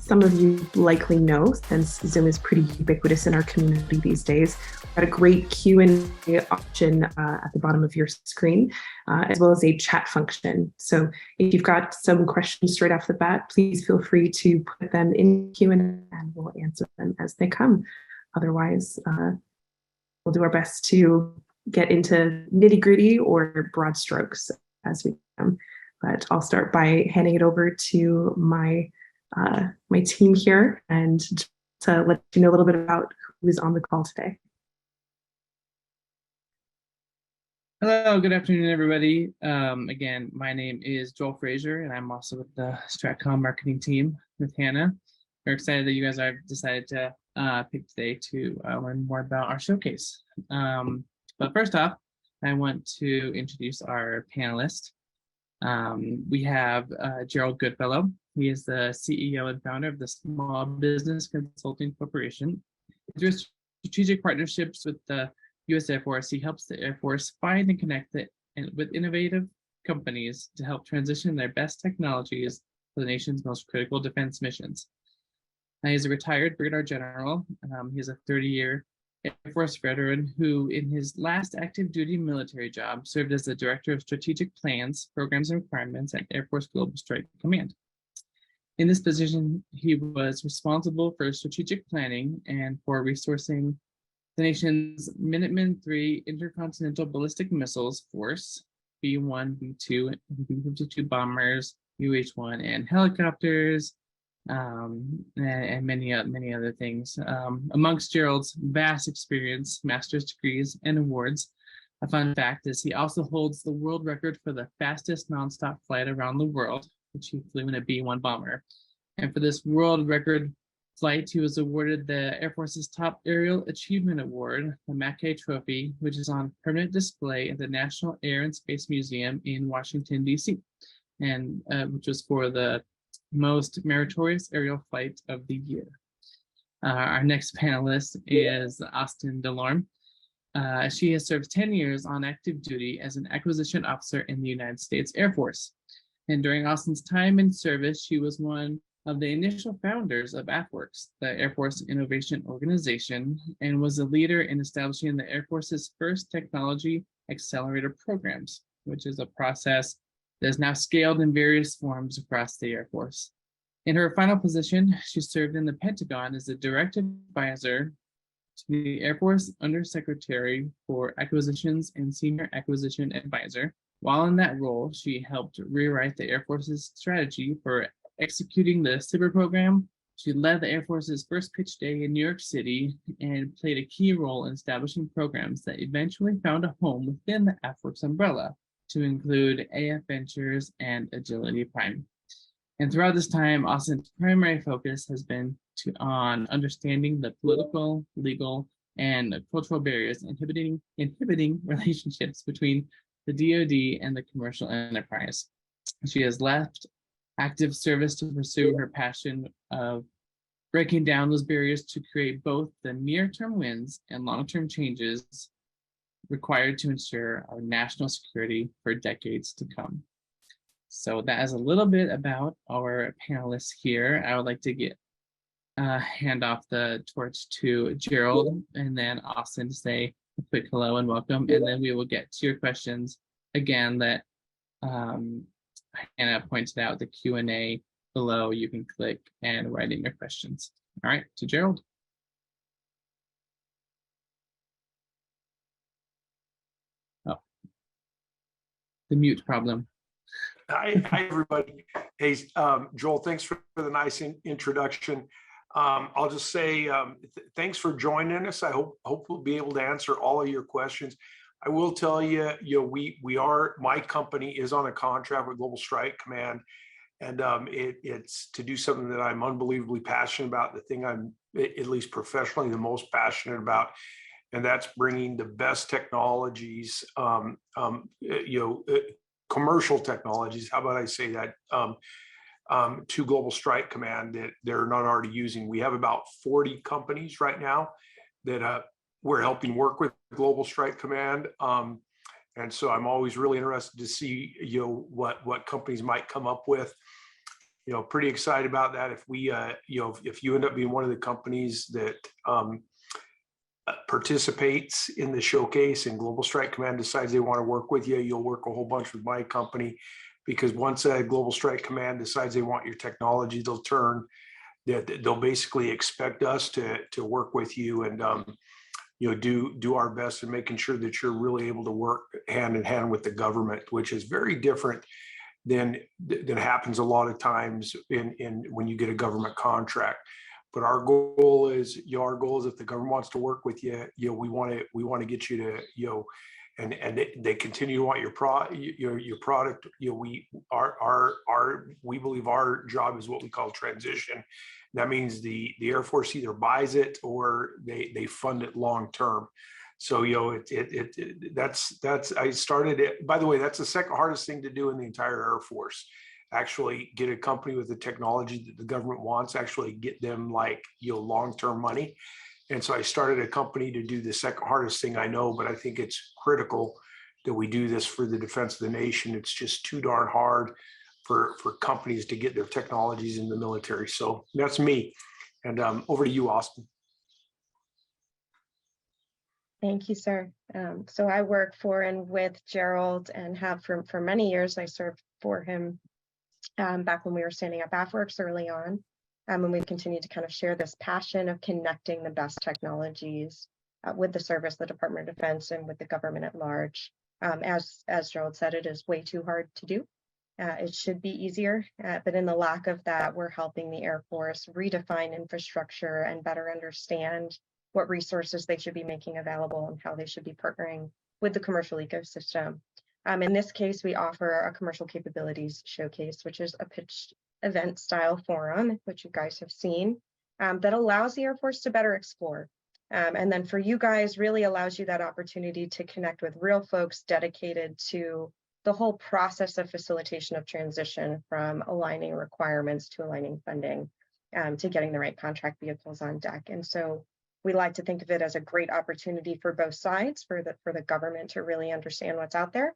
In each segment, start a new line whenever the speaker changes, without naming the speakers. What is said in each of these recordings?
some of you likely know, since Zoom is pretty ubiquitous in our community these days, we've got a great Q&A option at the bottom of your screen, as well as a chat function. So if you've got some questions straight off the bat, please feel free to put them in Q&A and we'll answer them as they come. Otherwise, we'll do our best to get into nitty-gritty or broad strokes as we can. But I'll start by handing it over to my team here and to let you know a little bit about who is on the call today.
Hello, good afternoon, everybody. Again, my name is Joel Frazier, and I'm also with the Stratcom marketing team with Hannah. We're excited that you guys have decided to pick today to learn more about our showcase. But first off, I want to introduce our panelists. We have Gerald Goodfellow. He is the CEO and founder of the Small Business Consulting Corporation. Through strategic partnerships with the U.S. Air Force, he helps the Air Force find and connect with innovative companies to help transition their best technologies to the nation's most critical defense missions. Now, he's a retired Brigadier General. He's a 30-year Air Force veteran who, in his last active duty military job, served as the Director of Strategic Plans, Programs, and Requirements at Air Force Global Strike Command. In this position, he was responsible for strategic planning and for resourcing the nation's Minuteman III intercontinental ballistic missiles force, B-1, B-2, and B-52 bombers, UH-1, and helicopters, and many other things. Amongst Gerald's vast experience, master's degrees, and awards, a fun fact is he also holds the world record for the fastest nonstop flight around the world, which he flew in a B-1 bomber. And for this world record flight, he was awarded the Air Force's top aerial achievement award, the Mackay Trophy, which is on permanent display at the National Air and Space Museum in Washington, D.C., and which was for the most meritorious aerial flight of the year. Our next panelist is Austin Delorme. She has served 10 years on active duty as an acquisition officer in the United States Air Force. And during Austin's time in service, she was one of the initial founders of AFWorks, the Air Force Innovation Organization, and was a leader in establishing the Air Force's first technology accelerator programs, which is a process that is now scaled in various forms across the Air Force. In her final position, she served in the Pentagon as a direct advisor to the Air Force Undersecretary for Acquisitions and Senior Acquisition Advisor. While in that role, she helped rewrite the Air Force's strategy for executing the SBIR program. She led the Air Force's first pitch day in New York City and played a key role in establishing programs that eventually found a home within the AFWorks umbrella, to include AF Ventures and Agility Prime. And throughout this time, Austin's primary focus has been on understanding the political, legal, and cultural barriers inhibiting relationships between the DoD and the commercial enterprise. She has left active service to pursue her passion of breaking down those barriers to create both the near-term wins and long-term changes required to ensure our national security for decades to come. So that is a little bit about our panelists here. I would like to hand off the torch to Gerald and then Austin to say a quick hello and welcome, and then we will get to your questions again that Hannah pointed out, the Q&A below. You can click and write in your questions. All right, to Gerald. Oh, the mute problem.
Hi, everybody. Hey, Joel, thanks for the nice introduction. I'll just say thanks for joining us. I hope we'll be able to answer all of your questions. I will tell you, my company is on a contract with Global Strike Command, and it's to do something that I'm unbelievably passionate about, the thing I'm, at least professionally, the most passionate about, and that's bringing the best technologies, commercial technologies, how about I say that, to Global Strike Command that they're not already using. We have about 40 companies right now that we're helping work with Global Strike Command. And so I'm always really interested to see what companies might come up with. pretty excited about that. If we, if you end up being one of the companies that participates in the showcase and Global Strike Command decides they want to work with you, you'll work a whole bunch with my company, because once Global Strike Command decides they want your technology, they'll basically expect us to work with you and do our best in making sure that you're really able to work hand in hand with the government, which is very different than happens a lot of times in when you get a government contract. But our goal is if the government wants to work with you, we want to get you to, and they continue to want your product. We believe our job is what we call transition. That means the Air Force either buys it or they fund it long term. So I started it. By the way, that's the second hardest thing to do in the entire Air Force. Actually get a company with the technology that the government wants, actually get them long-term money. And so I started a company to do the second hardest thing I know, but I think it's critical that we do this for the defense of the nation. It's just too darn hard for companies to get their technologies in the military. So that's me. And over to you, Austin.
Thank you, sir. So I work for and with Gerald and have for many years. I served for him back when we were standing up AFWorks early on. And we've continued to kind of share this passion of connecting the best technologies with the service, the Department of Defense, and with the government at large. As Gerald said, it is way too hard to do. It should be easier, but in the lack of that, we're helping the Air Force redefine infrastructure and better understand what resources they should be making available and how they should be partnering with the commercial ecosystem. In this case, we offer a commercial capabilities showcase, which is a pitched event style forum, which you guys have seen, that allows the Air Force to better explore. And then for you guys, really allows you that opportunity to connect with real folks dedicated to the whole process of facilitation of transition, from aligning requirements to aligning funding, to getting the right contract vehicles on deck. And so we like to think of it as a great opportunity for both sides, for the government to really understand what's out there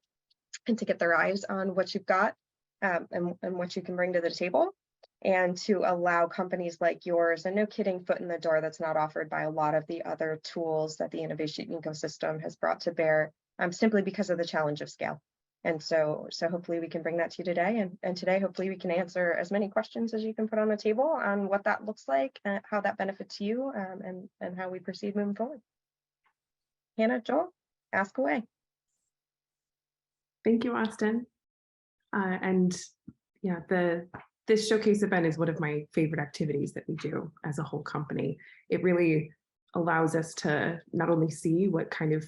and to get their eyes on what you've got and what you can bring to the table, and to allow companies like yours, and no kidding, foot in the door that's not offered by a lot of the other tools that the innovation ecosystem has brought to bear, simply because of the challenge of scale. And so hopefully we can bring that to you today. And today, hopefully we can answer as many questions as you can put on the table on what that looks like, how that benefits you, and how we proceed moving forward. Hannah, Joel, ask away.
Thank you, Austin. And yeah, this showcase event is one of my favorite activities that we do as a whole company. It really allows us to not only see what kind of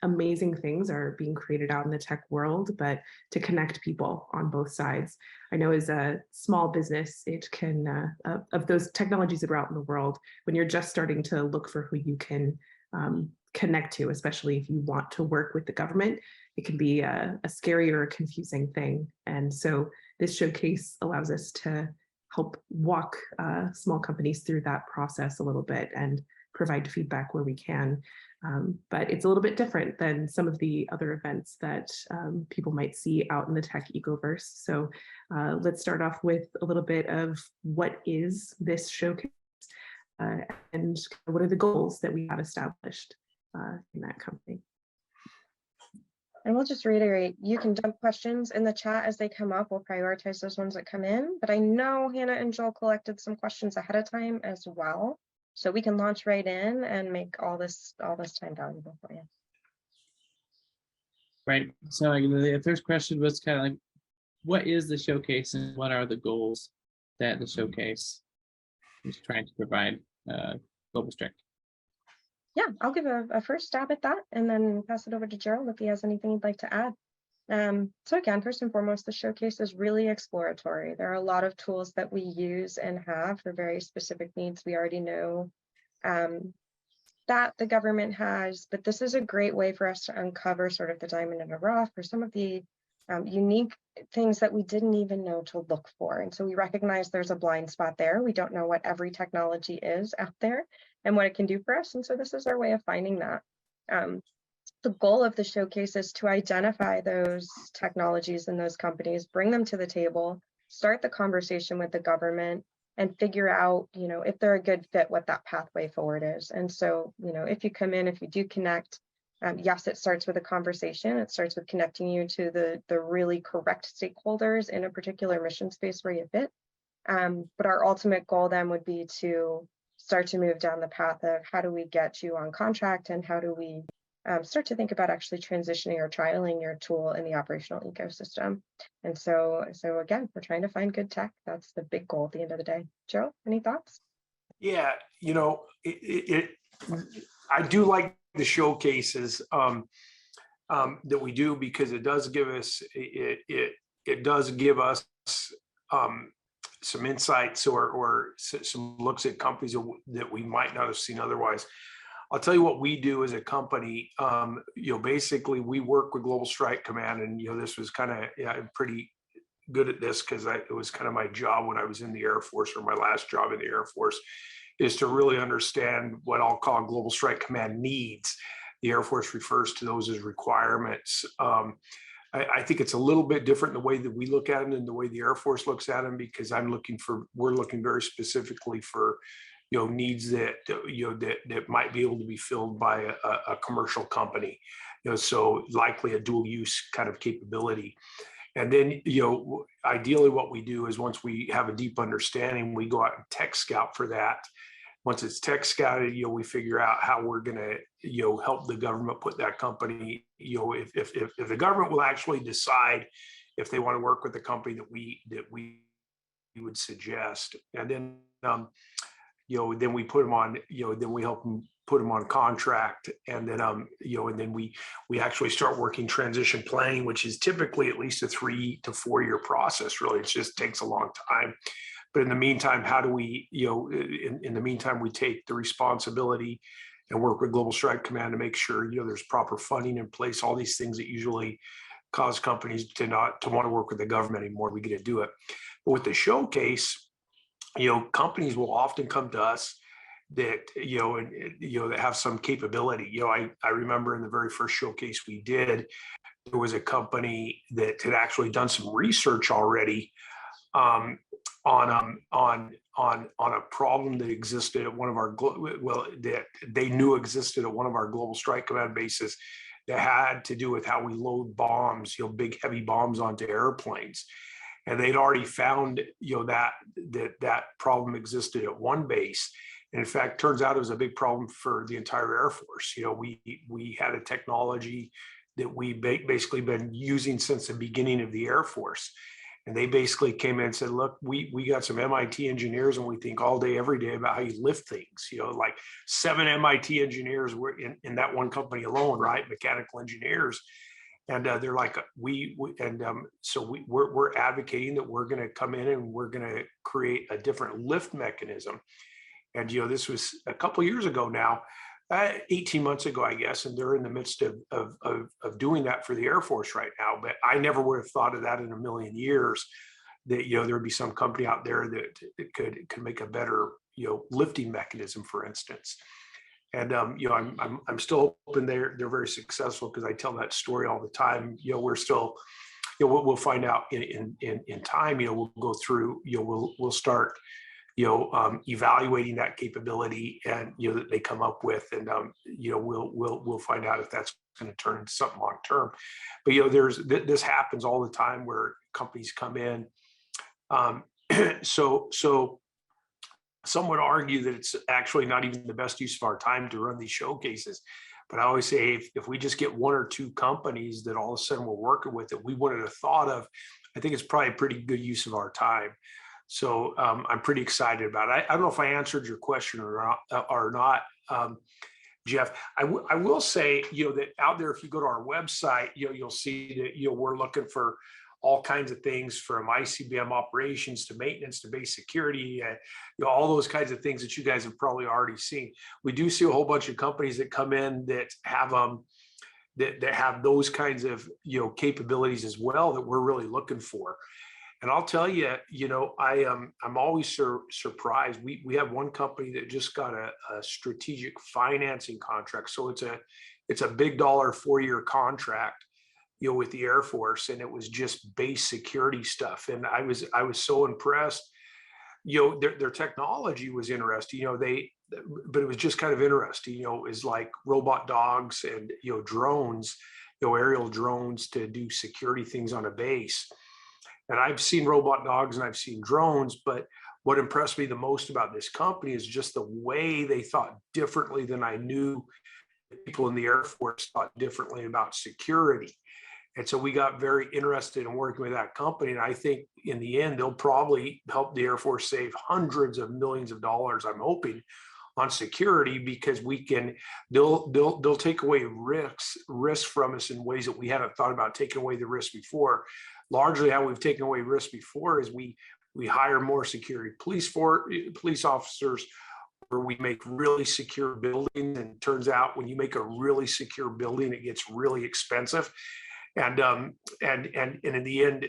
amazing things are being created out in the tech world, but to connect people on both sides. I know as a small business, it can, of those technologies that are out in the world, when you're just starting to look for who you can connect to, especially if you want to work with the government, it can be a scary or a confusing thing. And so this showcase allows us to help walk small companies through that process a little bit and provide feedback where we can. But it's a little bit different than some of the other events that people might see out in the tech ecoverse. So let's start off with a little bit of what is this showcase and what are the goals that we have established in that company.
And we'll just reiterate, you can dump questions in the chat as they come up. We'll prioritize those ones that come in. But I know Hannah and Joel collected some questions ahead of time as well. So we can launch right in and make all this time valuable for you.
Right. So the first question was kind of like, what is the showcase and what are the goals that the showcase is trying to provide Global Strike?
Yeah, I'll give a first stab at that and then pass it over to Gerald if he has anything he'd like to add. So again, first and foremost, the showcase is really exploratory. There are a lot of tools that we use and have for very specific needs. We already know that the government has, but this is a great way for us to uncover sort of the diamond in the rough or some of the unique things that we didn't even know to look for. And so we recognize there's a blind spot there. We don't know what every technology is out there and what it can do for us. And so this is our way of finding that. The goal of the showcase is to identify those technologies and those companies, bring them to the table, start the conversation with the government and figure out, if they're a good fit, what that pathway forward is. And so, if you come in, if you do connect, yes, it starts with a conversation. It starts with connecting you to the really correct stakeholders in a particular mission space where you fit. But our ultimate goal then would be to start to move down the path of how do we get you on contract, and how do we start to think about actually transitioning or trialing your tool in the operational ecosystem. And so again, we're trying to find good tech. That's the big goal at the end of the day. Joe, any thoughts?
Yeah, I do like the showcases that we do, because it does give us some insights or some looks at companies that we might not have seen otherwise. I'll tell you what we do as a company. Basically we work with Global Strike Command, and this was kind of, I'm pretty good at this because it was kind of my job when I was in the Air Force, or my last job in the Air Force, is to really understand what I'll call Global Strike Command needs. The Air Force refers to those as requirements. I think it's a little bit different in the way that we look at them and the way the Air Force looks at them, because we're looking very specifically for needs that that might be able to be filled by a commercial company, so likely a dual use kind of capability. And then ideally what we do is, once we have a deep understanding, we go out and tech scout for that. Once it's tech scouted, we figure out how we're going to help the government put that company, if the government will actually decide if they want to work with the company that we would suggest. And then then we put them on, then we help them put them on contract. And then, and then we actually start working transition planning, which is typically at least a 3 to 4 year process. Really, it just takes a long time. But in the meantime, how do we, in the meantime, we take the responsibility and work with Global Strike Command to make sure, there's proper funding in place, all these things that usually cause companies to not to want to work with the government anymore. We get to do it. But with the showcase, companies will often come to us that, that have some capability. I remember in the very first showcase we did, there was a company that had actually done some research already on a problem that existed at one of our that they knew existed at one of our Global Strike Command bases, that had to do with how we load bombs, big heavy bombs onto airplanes. And they'd already found, that problem existed at one base. And in fact, turns out it was a big problem for the entire Air Force. We had a technology that we basically been using since the beginning of the Air Force. And they basically came in and said, look, we got some MIT engineers, and we think all day, every day about how you lift things. Like 7 MIT engineers were in that one company alone, right? Mechanical engineers. And they're like, so we're advocating that we're going to come in and we're going to create a different lift mechanism. And this was a couple of years ago now, 18 months ago, I guess, and they're in the midst of doing that for the Air Force right now. But I never would have thought of that in a million years, that there would be some company out there that could make a better lifting mechanism, for instance. And I'm still hoping they're very successful, because I tell that story all the time. We're still, we'll find out in time. We'll go through. We'll start evaluating that capability, and that they come up with, and we'll find out if that's going to turn into something long term. But this happens all the time where companies come in. So some would argue that it's actually not even the best use of our time to run these showcases. But I always say, if we just get 1 or 2 companies that all of a sudden we're working with that we wouldn't have thought of, I think it's probably a pretty good use of our time. So I'm pretty excited about it. I don't know if I answered your question or not, Jeff. I will say, that out there, if you go to our website, you'll see that we're looking for all kinds of things, from ICBM operations to maintenance to base security, all those kinds of things that you guys have probably already seen. We do see a whole bunch of companies that come in that have that have those kinds of capabilities as well, that we're really looking for. And I'll tell you, I'm always surprised. We have one company that just got a strategic financing contract. So it's a big dollar 4-year contract with the Air Force, and it was just base security stuff. And I was so impressed. Their technology was interesting. But it was just kind of interesting. Is like robot dogs and drones, aerial drones to do security things on a base. And I've seen robot dogs and I've seen drones, but what impressed me the most about this company is just the way they thought differently than I knew people in the Air Force thought differently about security. And so we got very interested in working with that company. And I think in the end, they'll probably help the Air Force save hundreds of millions of dollars, I'm hoping, on security, because they'll take away risks from us in ways that we haven't thought about taking away the risk before. Largely how we've taken away risk before is we hire more security police officers, where we make really secure buildings. And it turns out when you make a really secure building, it gets really expensive. And in the end,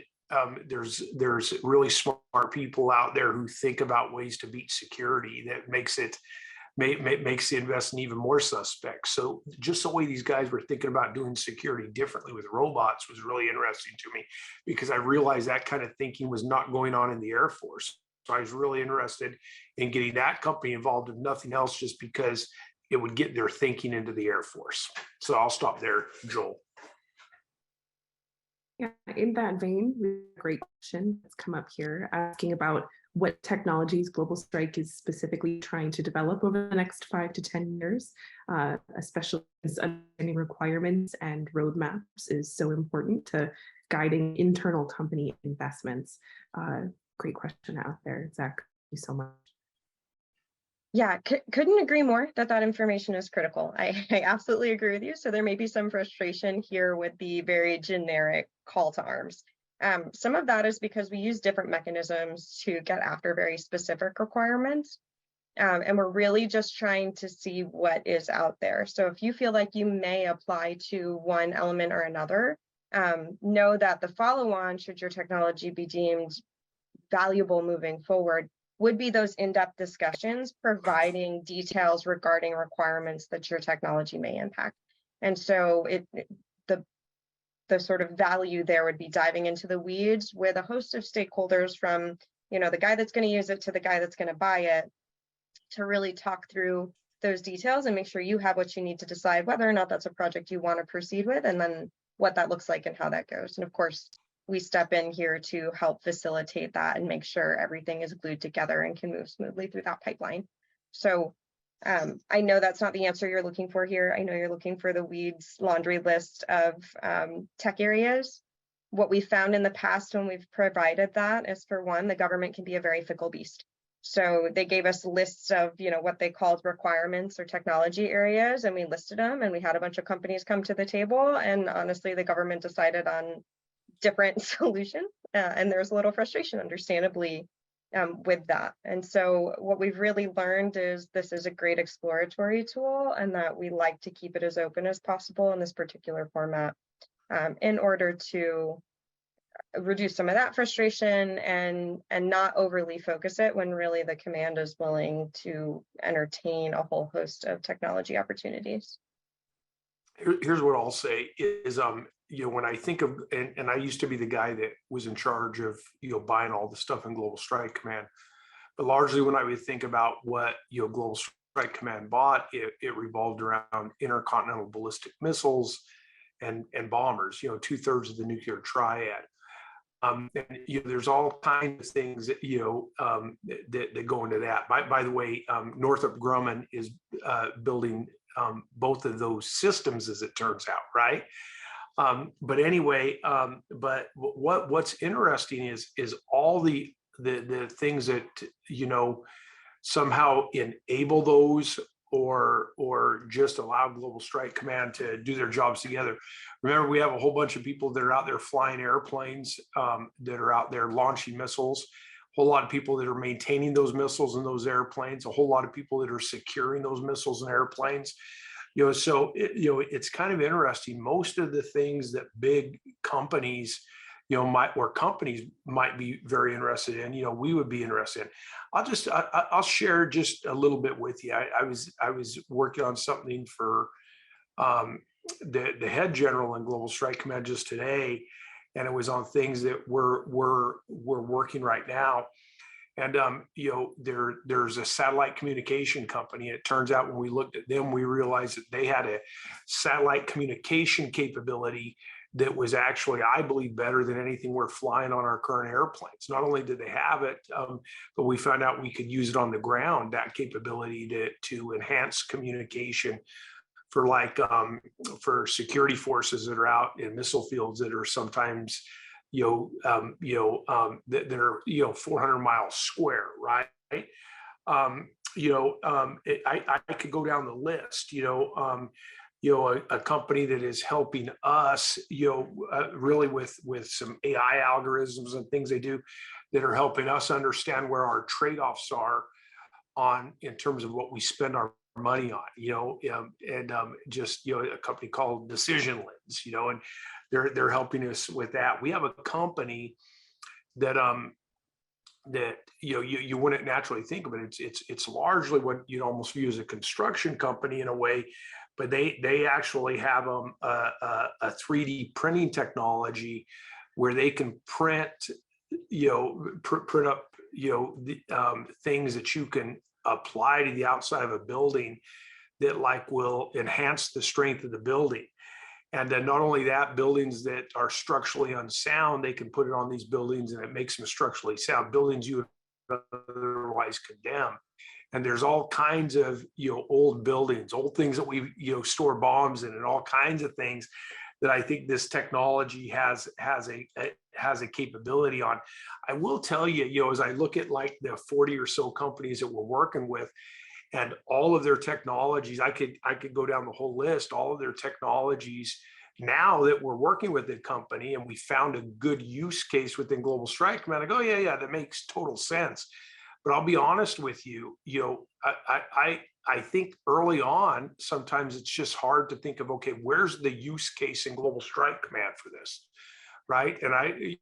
there's really smart people out there who think about ways to beat security that makes the investment even more suspect. So just the way these guys were thinking about doing security differently with robots was really interesting to me, because I realized that kind of thinking was not going on in the Air Force. So I was really interested in getting that company involved, if nothing else, just because it would get their thinking into the Air Force. So I'll stop there, Joel.
Yeah, in that vein, we have a great question that's come up here asking about what technologies Global Strike is specifically trying to develop over the next 5 to 10 years, especially as understanding requirements and roadmaps is so important to guiding internal company investments. Great question out there, Zach. Thank you so much.
Yeah, couldn't agree more that information is critical. I absolutely agree with you. So there may be some frustration here with the very generic call to arms. Some of that is because we use different mechanisms to get after very specific requirements. And we're really just trying to see what is out there. So if you feel like you may apply to one element or another, know that the follow-on, should your technology be deemed valuable moving forward, would be those in-depth discussions providing details regarding requirements that your technology may impact. And so the sort of value there would be diving into the weeds with a host of stakeholders, from the guy that's going to use it to the guy that's going to buy it, to really talk through those details and make sure you have what you need to decide whether or not that's a project you want to proceed with, and then what that looks like and how that goes. And of course, we step in here to help facilitate that and make sure everything is glued together and can move smoothly through that pipeline. So I know that's not the answer you're looking for here. I know you're looking for the weeds laundry list of tech areas. What we found in the past when we've provided that is, for one, the government can be a very fickle beast. So they gave us lists of, what they called requirements or technology areas, and we listed them, and we had a bunch of companies come to the table. And honestly, the government decided on different solutions, and there's a little frustration, understandably, with that. And so what we've really learned is this is a great exploratory tool, and that we like to keep it as open as possible in this particular format, in order to reduce some of that frustration and not overly focus it when really the command is willing to entertain a whole host of technology opportunities.
Here's what I'll say is, when I think of, and I used to be the guy that was in charge of, buying all the stuff in Global Strike Command, but largely when I would think about what, Global Strike Command bought, it revolved around intercontinental ballistic missiles and bombers, 2/3 of the nuclear triad. And there's all kinds of things that that go into that. By the way, Northrop Grumman is building both of those systems, as it turns out, right? But anyway, but what's interesting is all the things that somehow enable those, or just allow Global Strike Command to do their jobs together. Remember, we have a whole bunch of people that are out there flying airplanes, that are out there launching missiles, a whole lot of people that are maintaining those missiles and those airplanes, a whole lot of people that are securing those missiles and airplanes. So it's kind of interesting. Most of the things that big companies, companies might be very interested in, we would be interested in. I'll share just a little bit with you. I was working on something for the head general in Global Strike Command just today, and it was on things that we're working right now. And there's a satellite communication company. It turns out when we looked at them, we realized that they had a satellite communication capability that was actually, I believe, better than anything we're flying on our current airplanes. Not only did they have it, but we found out we could use it on the ground, that capability to enhance communication for for security forces that are out in missile fields that are sometimes that are 400 miles square, right? I could go down the list. A company that is helping us, really with some AI algorithms and things they do that are helping us understand where our trade-offs are in terms of what we spend our money on, a company called Decision Lens, and they're helping us with that. We have a company that you wouldn't naturally think of it. It's largely what you'd almost view as a construction company in a way, but they actually have a 3D printing technology where they can print up things that you can apply to the outside of a building that will enhance the strength of the building. And then not only that, buildings that are structurally unsound, they can put it on these buildings and it makes them structurally sound, buildings you would otherwise condemn. And there's all kinds of old buildings, old things that we store bombs in, and all kinds of things that I think this technology has a capability on. I will tell you, as I look at the 40 or so companies that we're working with, and all of their technologies, I could go down the whole list, all of their technologies now that we're working with the company, and we found a good use case within Global Strike Command. I go, yeah, that makes total sense. But I'll be honest with you, I think early on, sometimes it's just hard to think of, okay, where's the use case in Global Strike Command for this? Right. And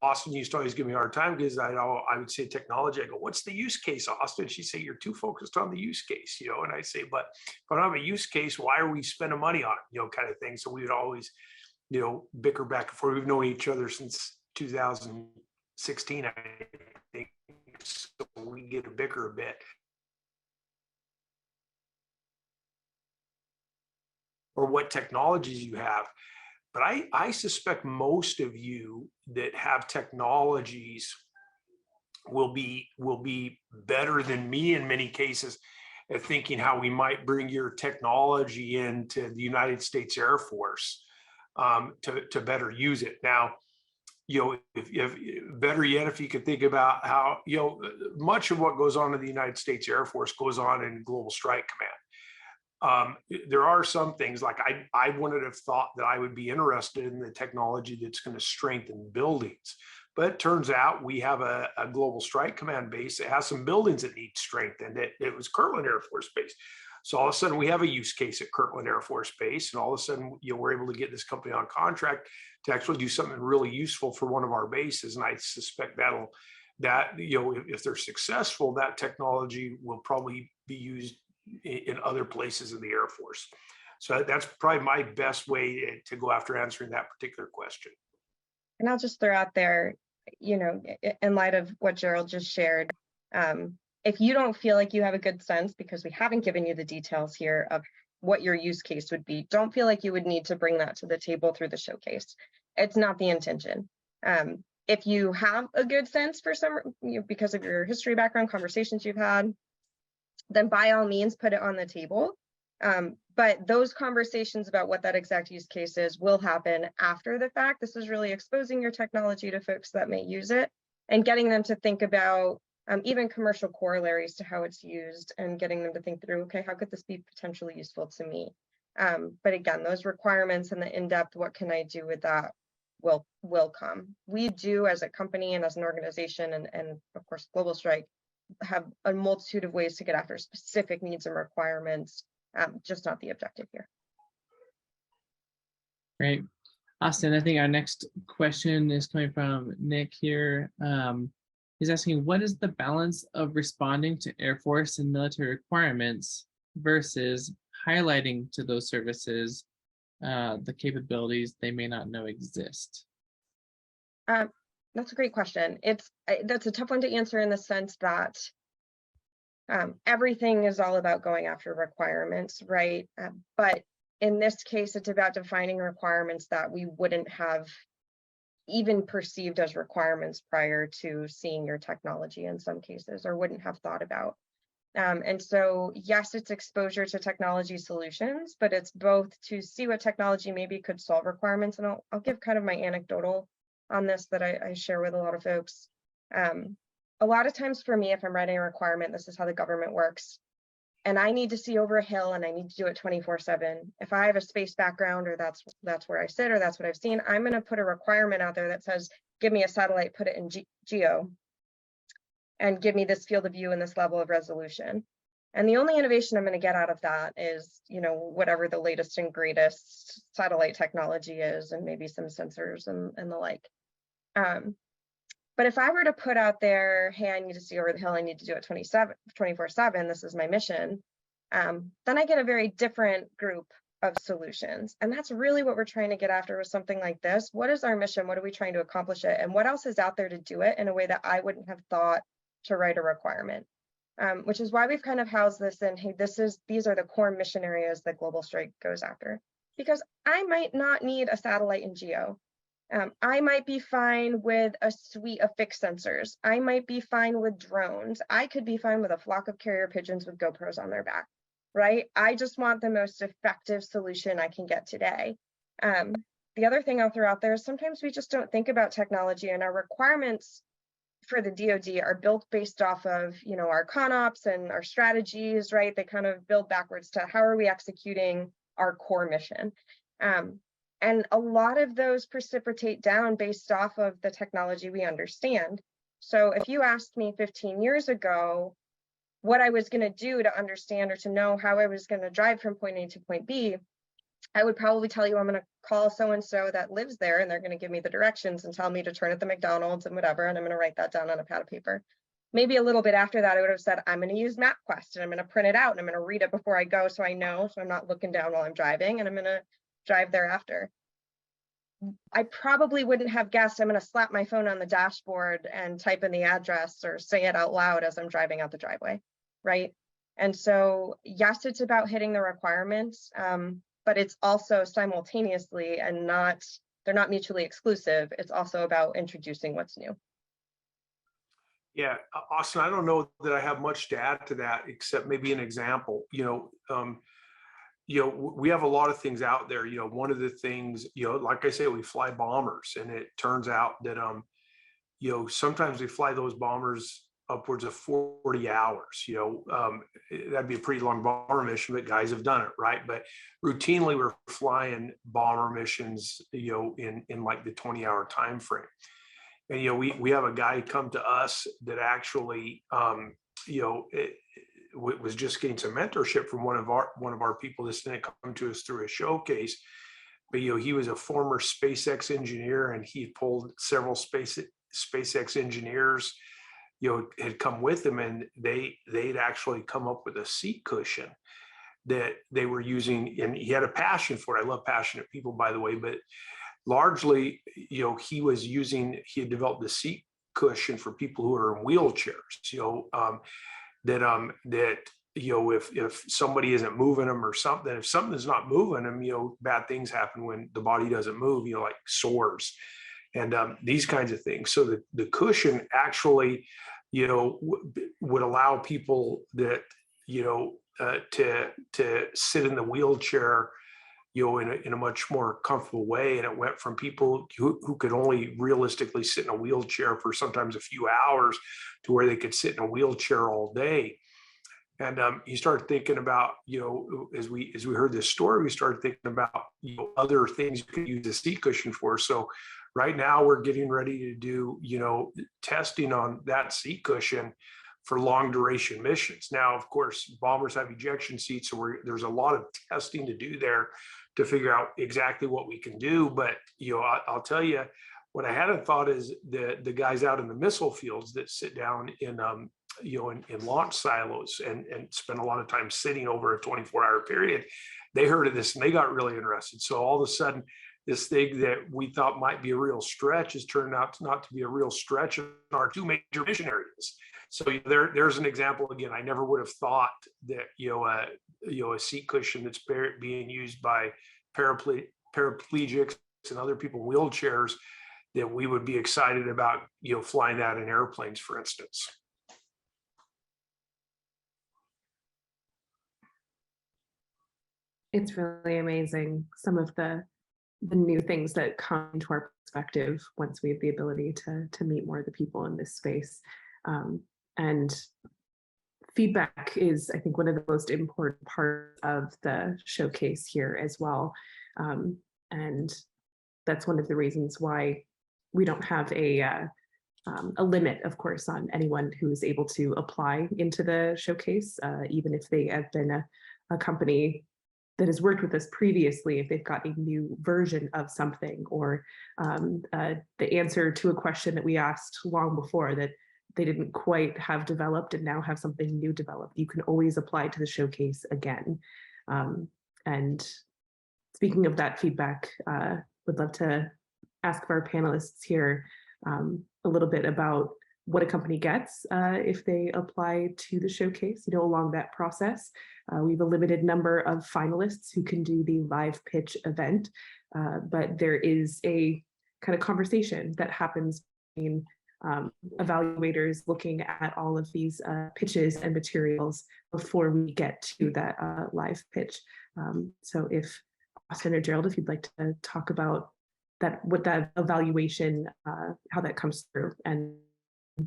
Austin used to always give me a hard time because I would say technology. I go, what's the use case, Austin? She'd say, you're too focused on the use case, and I say, but if I don't have a use case, why are we spending money on it, kind of thing. So we would always, bicker back and forth. We've known each other since 2016, I think. So we get to bicker a bit. Or what technologies you have. But I suspect most of you that have technologies will be better than me in many cases at thinking how we might bring your technology into the United States Air Force to better use it. Now, if better yet, if you could think about how much of what goes on in the United States Air Force goes on in Global Strike Command. There are some things like I wouldn't have thought that I would be interested in the technology that's going to strengthen buildings. But it turns out we have a Global Strike Command base that has some buildings that need strengthened. It was Kirtland Air Force Base. So all of a sudden we have a use case at Kirtland Air Force Base. And all of a sudden, we're able to get this company on contract to actually do something really useful for one of our bases. And I suspect if they're successful, that technology will probably be used in other places in the Air Force. So that's probably my best way to go after answering that particular question.
And I'll just throw out there, in light of what Gerald just shared, if you don't feel like you have a good sense, because we haven't given you the details here of what your use case would be, don't feel like you would need to bring that to the table through the showcase. It's not the intention. If you have a good sense for because of your history background, conversations you've had, then by all means put it on the table. But those conversations about what that exact use case is will happen after the fact. This is really exposing your technology to folks that may use it and getting them to think about even commercial corollaries to how it's used, and getting them to think through, okay, how could this be potentially useful to me? But again, those requirements and the in-depth, what can I do with that, will come. We do, as a company and as an organization, and of course, Global Strike, have a multitude of ways to get after specific needs and requirements, just not the objective here.
Great. Austin, I think our next question is coming from Nick here. He's asking, what is the balance of responding to Air Force and military requirements versus highlighting to those services the capabilities they may not know exist?
That's a great question. That's a tough one to answer in the sense that everything is all about going after requirements, right? But in this case, it's about defining requirements that we wouldn't have even perceived as requirements prior to seeing your technology in some cases, or wouldn't have thought about. And so, yes, it's exposure to technology solutions, but it's both to see what technology maybe could solve requirements. And I'll give kind of my anecdotal on this that I share with a lot of folks. A lot of times for me, if I'm writing a requirement, this is how the government works, and I need to see over a hill and I need to do it 24/7. If I have a space background, or that's where I sit, or that's what I've seen, I'm going to put a requirement out there that says, give me a satellite, put it in geo, and give me this field of view and this level of resolution. And the only innovation I'm going to get out of that is, whatever the latest and greatest satellite technology is, and maybe some sensors and the like. But if I were to put out there, hey, I need to see over the hill, I need to do it 24/7, this is my mission, then I get a very different group of solutions. And that's really what we're trying to get after with something like this. What is our mission? What are we trying to accomplish it? And what else is out there to do it in a way that I wouldn't have thought to write a requirement? Which is why we've kind of housed this in, hey, these are the core mission areas that Global Strike goes after. Because I might not need a satellite in geo. I might be fine with a suite of fixed sensors. I might be fine with drones. I could be fine with a flock of carrier pigeons with GoPros on their back, right? I just want the most effective solution I can get today. The other thing I'll throw out there is sometimes we just don't think about technology, and our requirements for the DoD are built based off of, our ConOps and our strategies, right? They kind of build backwards to how are we executing our core mission. And a lot of those precipitate down based off of the technology we understand. So if you asked me 15 years ago what I was going to do to understand or to know how I was going to drive from point A to point B, I would probably tell you I'm going to call so-and-so that lives there, and they're going to give me the directions and tell me to turn at the McDonald's and whatever, and I'm going to write that down on a pad of paper. Maybe a little bit after that, I would have said, I'm going to use MapQuest, and I'm going to print it out, and I'm going to read it before I go so I know, so I'm not looking down while I'm driving, and I'm going to drive thereafter. I probably wouldn't have guessed I'm going to slap my phone on the dashboard and type in the address or say it out loud as I'm driving out the driveway, right? And so, yes, it's about hitting the requirements, but it's also simultaneously, and they're not mutually exclusive. It's also about introducing what's new.
Yeah, Austin, I don't know that I have much to add to that, except maybe an example. We have a lot of things out there. One of the things, like I say, we fly bombers, and it turns out that, sometimes we fly those bombers upwards of 40 hours. That'd be a pretty long bomber mission, but guys have done it, right? But routinely we're flying bomber missions, in like the 20-hour time frame. And, we have a guy come to us that actually, was just getting some mentorship from one of our people that's going to come to us through a showcase. But he was a former SpaceX engineer, and he pulled several SpaceX engineers had come with him, and they'd actually come up with a seat cushion that they were using, and he had a passion for it. I love passionate people, by the way, but largely, he had developed a seat cushion for people who are in wheelchairs, if somebody isn't moving them or something, if something's not moving them, bad things happen when the body doesn't move, like sores and these kinds of things. So the cushion actually, would allow people that, to sit in the wheelchair, in a much more comfortable way. And it went from people who could only realistically sit in a wheelchair for sometimes a few hours to where they could sit in a wheelchair all day. And you start thinking about, as we heard this story, we started thinking about, other things you could use a seat cushion for. So right now we're getting ready to do, testing on that seat cushion for long duration missions. Now, of course, bombers have ejection seats, so there's a lot of testing to do there to figure out exactly what we can do. But, I'll tell you, what I hadn't thought is the guys out in the missile fields that sit down in launch silos and spend a lot of time sitting over a 24-hour period, they heard of this and they got really interested. So all of a sudden, this thing that we thought might be a real stretch has turned out not to be a real stretch in our two major mission areas. So there's an example again. I never would have thought that a seat cushion that's being used by paraplegics and other people in wheelchairs, that we would be excited about flying that in airplanes, for instance.
It's really amazing some of the new things that come into our perspective once we have the ability to meet more of the people in this space. And feedback is, I think, one of the most important parts of the showcase here as well. And that's one of the reasons why we don't have a limit, of course, on anyone who's able to apply into the showcase, even if they have been a company that has worked with us previously, if they've got a new version of something, or the answer to a question that we asked long before that they didn't quite have developed and now have something new developed, you can always apply to the showcase again. And speaking of that feedback, would love to ask our panelists here a little bit about what a company gets if they apply to the showcase, along that process. We have a limited number of finalists who can do the live pitch event, but there is a kind of conversation that happens between evaluators looking at all of these pitches and materials before we get to that live pitch. So if Austin or Gerald, if you'd like to talk about that, what that evaluation, how that comes through, and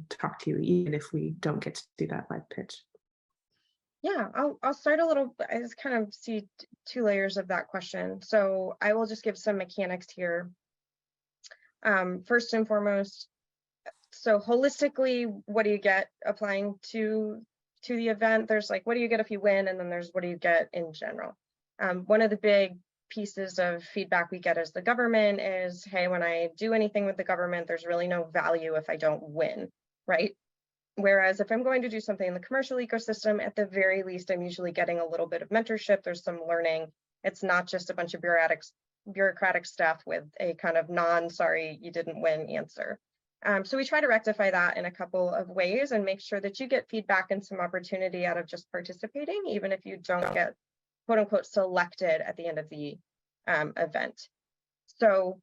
talk to you even if we don't get to do that live pitch.
Yeah, I'll start a little. I just kind of see two layers of that question. So I will just give some mechanics here. First and foremost, so holistically, what do you get applying to the event? There's like, what do you get if you win? And then there's what do you get in general? One of the big pieces of feedback we get as the government is, hey, when I do anything with the government, there's really no value if I don't win, right? Whereas if I'm going to do something in the commercial ecosystem, at the very least, I'm usually getting a little bit of mentorship. There's some learning. It's not just a bunch of bureaucratic stuff with a kind of sorry, you didn't win answer. So we try to rectify that in a couple of ways and make sure that you get feedback and some opportunity out of just participating, even if you don't get quote unquote selected at the end of the event. So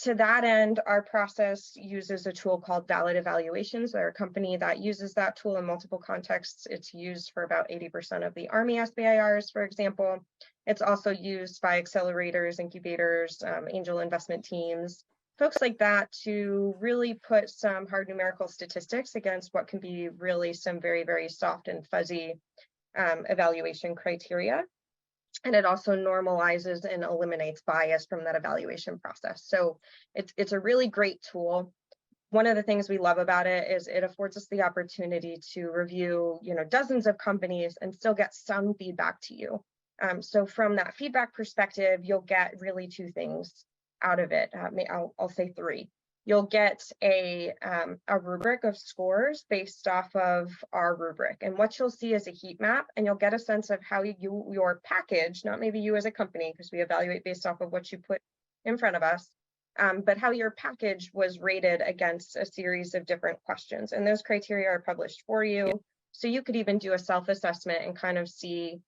to that end, our process uses a tool called Valid Evaluations. They're a company that uses that tool in multiple contexts. It's used for about 80% of the Army SBIRs, for example. It's also used by accelerators, incubators, angel investment teams, folks like that, to really put some hard numerical statistics against what can be really some very, very soft and fuzzy evaluation criteria. And it also normalizes and eliminates bias from that evaluation process. So it's a really great tool. One of the things we love about it is it affords us the opportunity to review, dozens of companies and still get some feedback to you. So from that feedback perspective, you'll get really two things out of it. I'll say three. You'll get a rubric of scores based off of our rubric. And what you'll see is a heat map, and you'll get a sense of how your package, not maybe you as a company, because we evaluate based off of what you put in front of us, but how your package was rated against a series of different questions. And those criteria are published for you. So you could even do a self-assessment and kind of see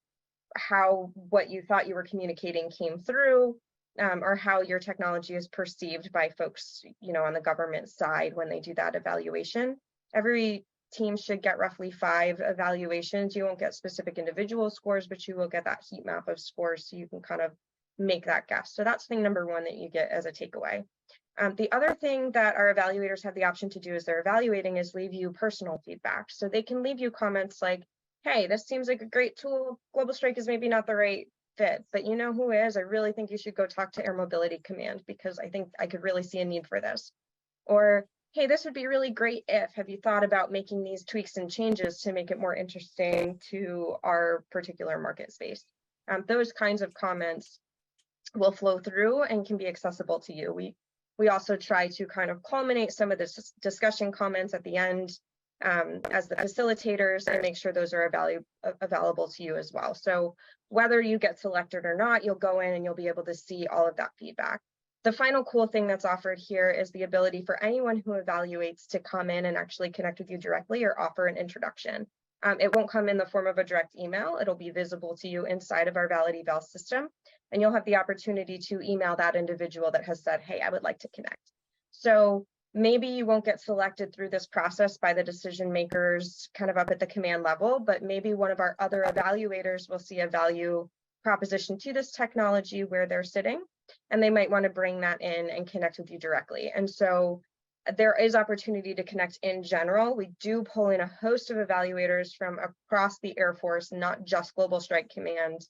how what you thought you were communicating came through, or how your technology is perceived by folks, on the government side when they do that evaluation. Every team should get roughly 5 evaluations. You won't get specific individual scores, but you will get that heat map of scores so you can kind of make that guess. So that's thing number one that you get as a takeaway. The other thing that our evaluators have the option to do as they're evaluating is leave you personal feedback. So they can leave you comments like, hey, this seems like a great tool. Global Strike is maybe not the right fit, but you know who is? I really think you should go talk to Air Mobility Command because I think I could really see a need for this. Or, hey, this would be really great if, have you thought about making these tweaks and changes to make it more interesting to our particular market space? Those kinds of comments will flow through and can be accessible to you. We also try to kind of culminate some of this discussion comments at the end as the facilitators and make sure those are available to you as well. So whether you get selected or not, you'll go in and you'll be able to see all of that feedback. The final cool thing that's offered here is the ability for anyone who evaluates to come in and actually connect with you directly or offer an introduction. It won't come in the form of a direct email. It'll be visible to you inside of our Valid Eval system, and you'll have the opportunity to email that individual that has said, hey, I would like to connect. So maybe you won't get selected through this process by the decision makers kind of up at the command level, but maybe one of our other evaluators will see a value proposition to this technology where they're sitting, and they might want to bring that in and connect with you directly. And so there is opportunity to connect in general. We do pull in a host of evaluators from across the Air Force, not just Global Strike Command,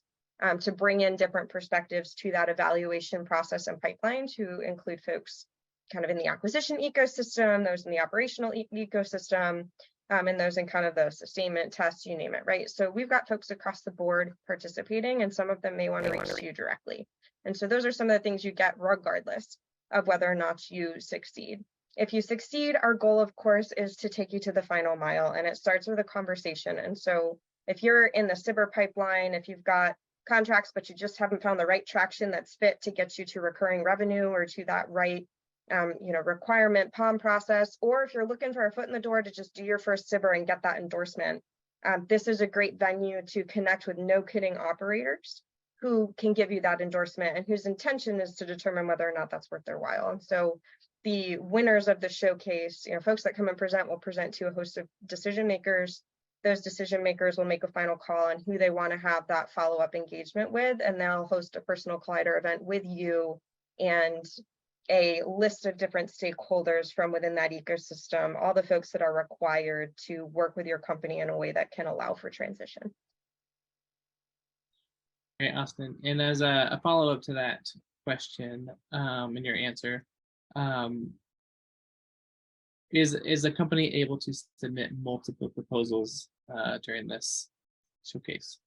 to bring in different perspectives to that evaluation process and pipeline, to include folks kind of in the acquisition ecosystem, those in the operational ecosystem, and those in kind of the sustainment tests, you name it, right? So we've got folks across the board participating, and some of them may want to reach you directly. And so those are some of the things you get regardless of whether or not you succeed. If you succeed, our goal, of course, is to take you to the final mile, and it starts with a conversation. And so if you're in the CIBR pipeline, if you've got contracts, but you just haven't found the right traction that's fit to get you to recurring revenue or to that right requirement POM process, or if you're looking for a foot in the door to just do your first CIBR and get that endorsement, this is a great venue to connect with no-kidding operators who can give you that endorsement and whose intention is to determine whether or not that's worth their while. And so the winners of the showcase, folks that come and present will present to a host of decision makers. Those decision makers will make a final call on who they want to have that follow-up engagement with, and they'll host a personal collider event with you and a list of different stakeholders from within that ecosystem, all the folks that are required to work with your company in a way that can allow for transition.
Okay, Austin. And as a follow-up to that question and your answer, is a company able to submit multiple proposals during this showcase?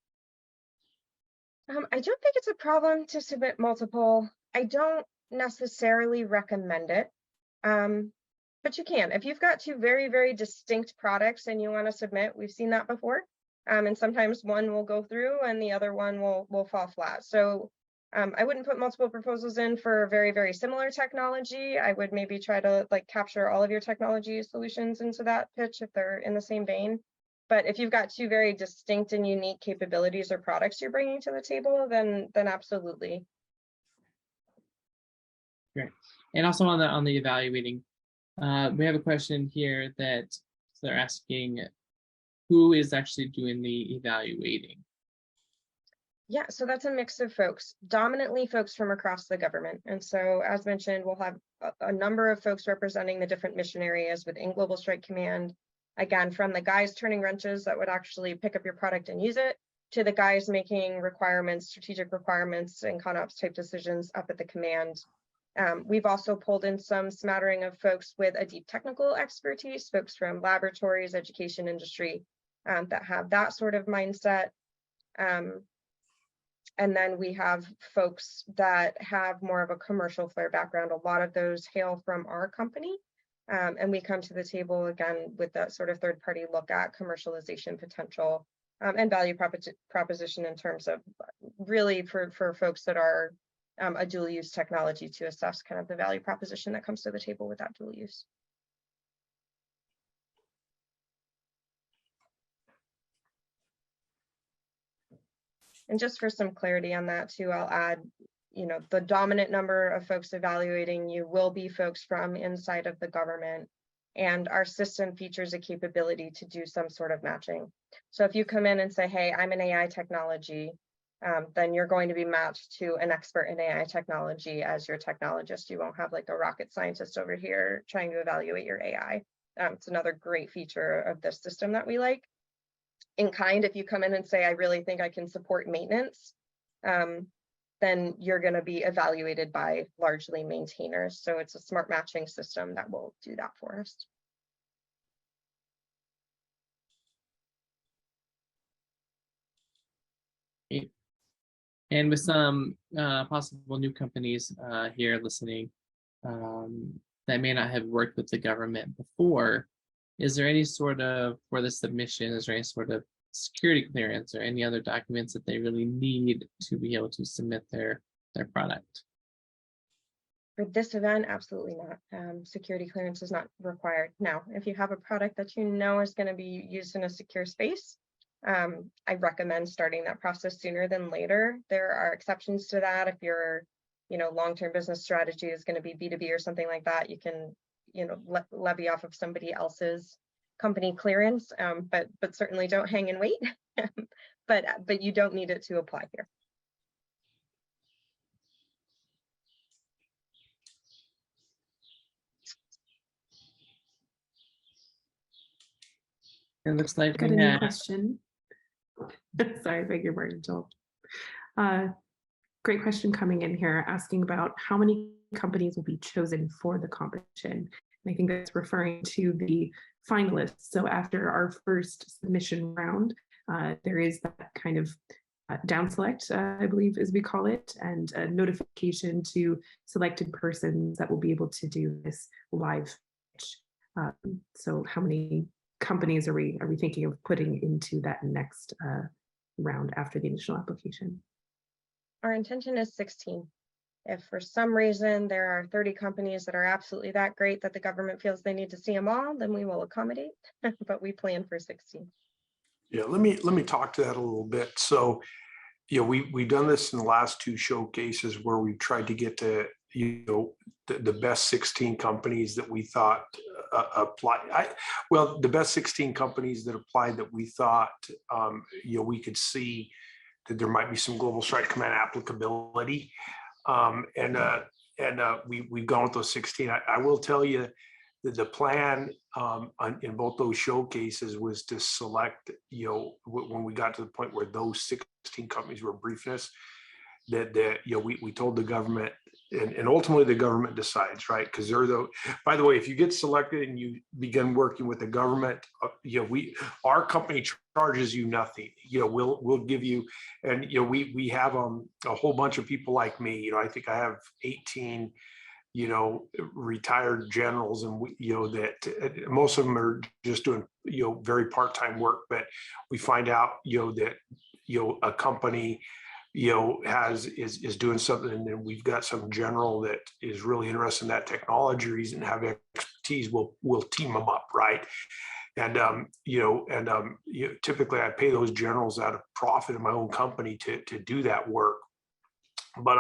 I don't think it's a problem to submit multiple. I don't necessarily recommend it, but you can. If you've got two very, very distinct products and you want to submit, we've seen that before, and sometimes one will go through and the other one will fall flat. So I wouldn't put multiple proposals in for very, very similar technology. I would maybe try to capture all of your technology solutions into that pitch if they're in the same vein. But if you've got two very distinct and unique capabilities or products you're bringing to the table, then absolutely.
Great. And also on the evaluating, we have a question here that they're asking, who is actually doing the evaluating?
Yeah, so that's a mix of folks, dominantly folks from across the government. And so, as mentioned, we'll have a number of folks representing the different mission areas within Global Strike Command. Again, from the guys turning wrenches that would actually pick up your product and use it, to the guys making requirements, strategic requirements, and ConOps type decisions up at the command. We've also pulled in some smattering of folks with a deep technical expertise, folks from laboratories, education industry, that have that sort of mindset. And then we have folks that have more of a commercial flair background. A lot of those hail from our company. And we come to the table again with that sort of third-party look at commercialization potential and value proposition in terms of really for folks that are a dual use technology to assess kind of the value proposition that comes to the table with that dual use. And just for some clarity on that too, I'll add, the dominant number of folks evaluating you will be folks from inside of the government, and our system features a capability to do some sort of matching. So if you come in and say, hey, I'm an AI technology, then you're going to be matched to an expert in AI technology as your technologist. You won't have like a rocket scientist over here trying to evaluate your AI. It's another great feature of this system that we like. In kind, if you come in and say, I really think I can support maintenance, then you're going to be evaluated by largely maintainers. So it's a smart matching system that will do that for us.
And with some possible new companies here listening that may not have worked with the government before, Is there any sort of, for the submission, is there any sort of security clearance or any other documents that they really need to be able to submit their product?
For this event, absolutely not. Security clearance is not required. Now, if you have a product that you know is going to be used in a secure space, I recommend starting that process sooner than later. There are exceptions to that. If your, long-term business strategy is going to be B2B or something like that, you can, levy off of somebody else's company clearance, but certainly don't hang and wait. but you don't need it to apply here.
It looks like
Got
we
a new
have,
question. Sorry, beg your pardon, Joel. Great question coming in here, asking about how many companies will be chosen for the competition. And I think that's referring to the finalists. So after our first submission round, there is that kind of down select, I believe, as we call it, and a notification to selected persons that will be able to do this live pitch. So how many companies are we thinking of putting into that next round after the initial application?
Our intention is 16. If for some reason there are 30 companies that are absolutely that great that the government feels they need to see them all, then we will accommodate, but we plan for 16.
Yeah, let me talk to that a little bit. So, we've done this in the last two showcases where we've tried to get to, the best 16 companies that we thought apply. The best 16 companies that applied that we thought, we could see that there might be some Global Strike Command applicability. We've gone with those 16. I will tell you that the plan in both those showcases was to select, when we got to the point where those 16 companies were briefing us, that we told the government, and ultimately the government decides, right? Because by the way, if you get selected and you begin working with the government, our company charges you nothing. We'll give you, and we have a whole bunch of people like me. I think I have 18 retired generals, and that most of them are just doing very part-time work, but we find out that a company is doing something, and then we've got some general that is really interested in that technology or doesn't have expertise, we'll team them up, right? And typically I pay those generals out of profit in my own company to do that work. But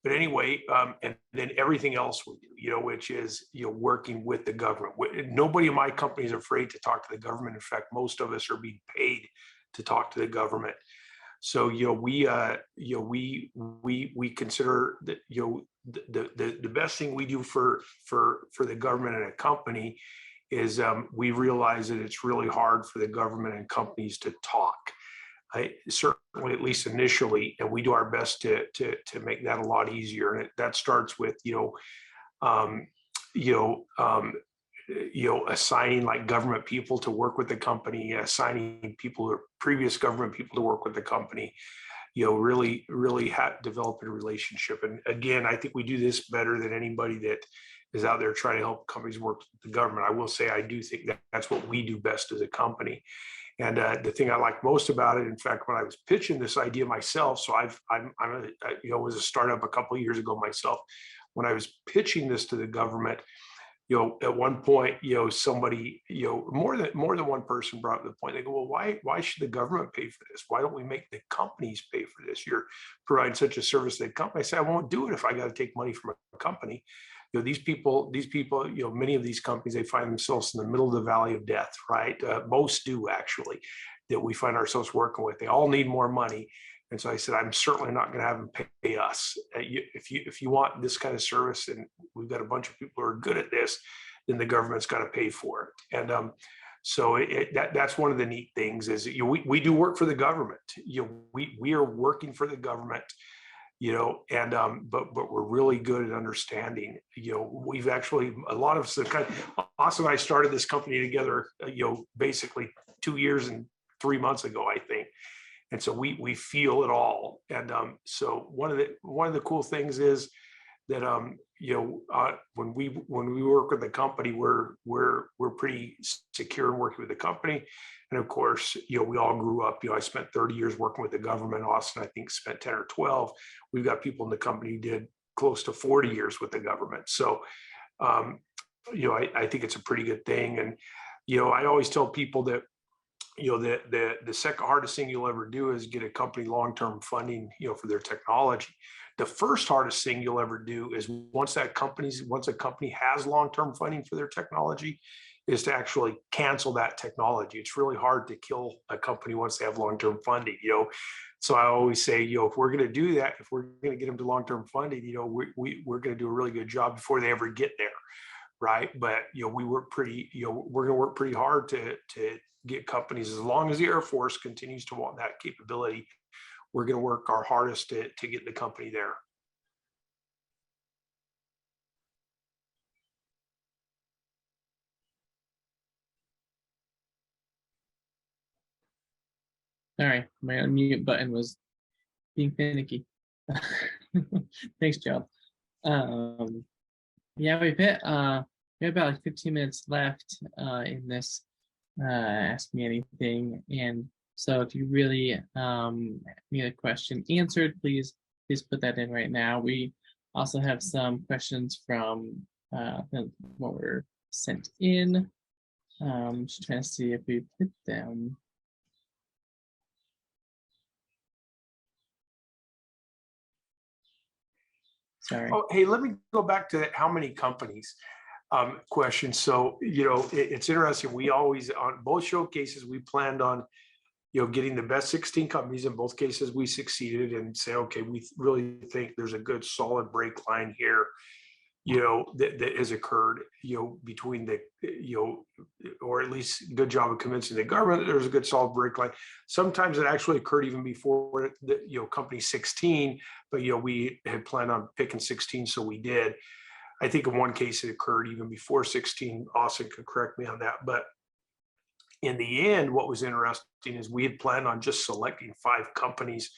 anyway, and then everything else we do, which is, working with the government. Nobody in my company is afraid to talk to the government. In fact, most of us are being paid to talk to the government. So, we consider that, the best thing we do for the government and a company is we realize that it's really hard for the government and companies to talk. Certainly, at least initially, and we do our best to make that a lot easier. And that starts with assigning like government people to work with the company, assigning people or previous government people to work with the company. Really develop a relationship. And again, I think we do this better than anybody that is out there trying to help companies work with the government. I will say I do think that's what we do best as a company. And the thing I like most about it, in fact, when I was pitching this idea myself, so I was a startup a couple of years ago myself. When I was pitching this to the government, at one point, somebody, more than one person brought up the point. They go, well, why should the government pay for this? Why don't we make the companies pay for this? You're providing such a service to the company. I say, I won't do it if I got to take money from a company. These people, many of these companies, they find themselves in the middle of the valley of death, right? Most do actually, that we find ourselves working with. They all need more money. And so I said, I'm certainly not going to have them pay us. If you want this kind of service, and we've got a bunch of people who are good at this, then the government's got to pay for it. And so that's one of the neat things is we do work for the government. We are working for the government. But we're really good at understanding. We've actually, a lot of us, Austin and I started this company together. Basically 2 years and 3 months ago, I think. And so we feel it all. And so one of the cool things is that when we work with the company, we're pretty secure in working with the company. And of course, we all grew up. I spent 30 years working with the government. Austin, I think, spent 10 or 12. We've got people in the company who did close to 40 years with the government. So, I think it's a pretty good thing. And I always tell people that the second hardest thing you'll ever do is get a company long-term funding, for their technology. The first hardest thing you'll ever do is once a company has long-term funding for their technology, is to actually cancel that technology. It's really hard to kill a company once they have long-term funding, So I always say, if we're going to do that, if we're going to get them to long-term funding, we're going to do a really good job before they ever get there, right? But we work pretty, we're going to work pretty hard to get companies, as long as the Air Force continues to want that capability, we're going to work our hardest to get the company there.
All right, my unmute button was being finicky. Thanks, Joe. Yeah, we have about like 15 minutes left in this Ask Me Anything, and so if you really need a question answered, please put that in right now. We also have some questions from what were sent in. Just trying to see if we put them. Sorry.
Oh, hey, let me go back to that how many companies question. So, it's interesting. We always, on both showcases, we planned on, getting the best 16 companies. In both cases, we succeeded, and say, okay, we really think there's a good solid break line here, that has occurred, between the, or at least good job of convincing the government that there's a good solid break line. Sometimes it actually occurred even before the, company 16, but, we had planned on picking 16, so we did. I think in one case it occurred even before 16. Austin could correct me on that. But in the end, what was interesting is we had planned on just selecting 5 companies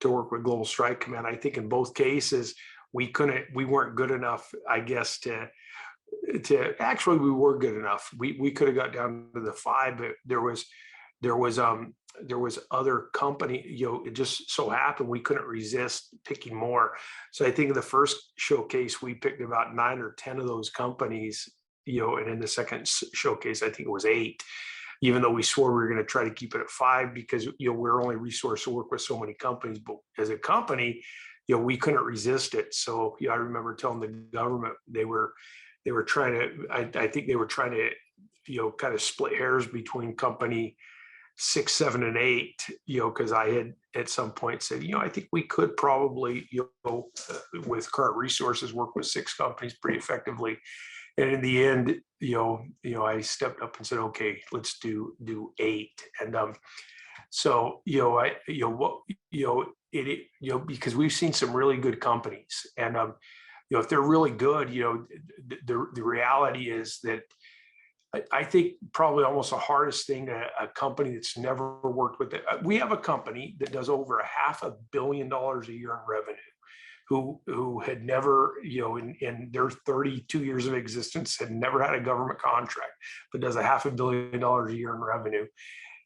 to work with Global Strike Command. I think in both cases, we weren't good enough, I guess, to actually, we were good enough. We could have got down to the 5, but there was other company, it just so happened we couldn't resist picking more. So I think in the first showcase, we picked about 9 or 10 of those companies, and in the second showcase, I think it was 8, even though we swore we were going to try to keep it at 5 because, we're only resourced to work with so many companies. But as a company, we couldn't resist it. So, I remember telling the government they were trying to, I think they were trying to, kind of split hairs between company 6, 7, and 8, because I had at some point said, I think we could probably, with current resources, work with 6 companies pretty effectively. And in the end, I stepped up and said, okay, let's do 8. And so, because we've seen some really good companies, and if they're really good, the reality is that I think probably almost the hardest thing a company that's never worked with it. We have a company that does over $500 million a year in revenue, who had never, in their 32 years of existence, had never had a government contract, but does $500 million a year in revenue.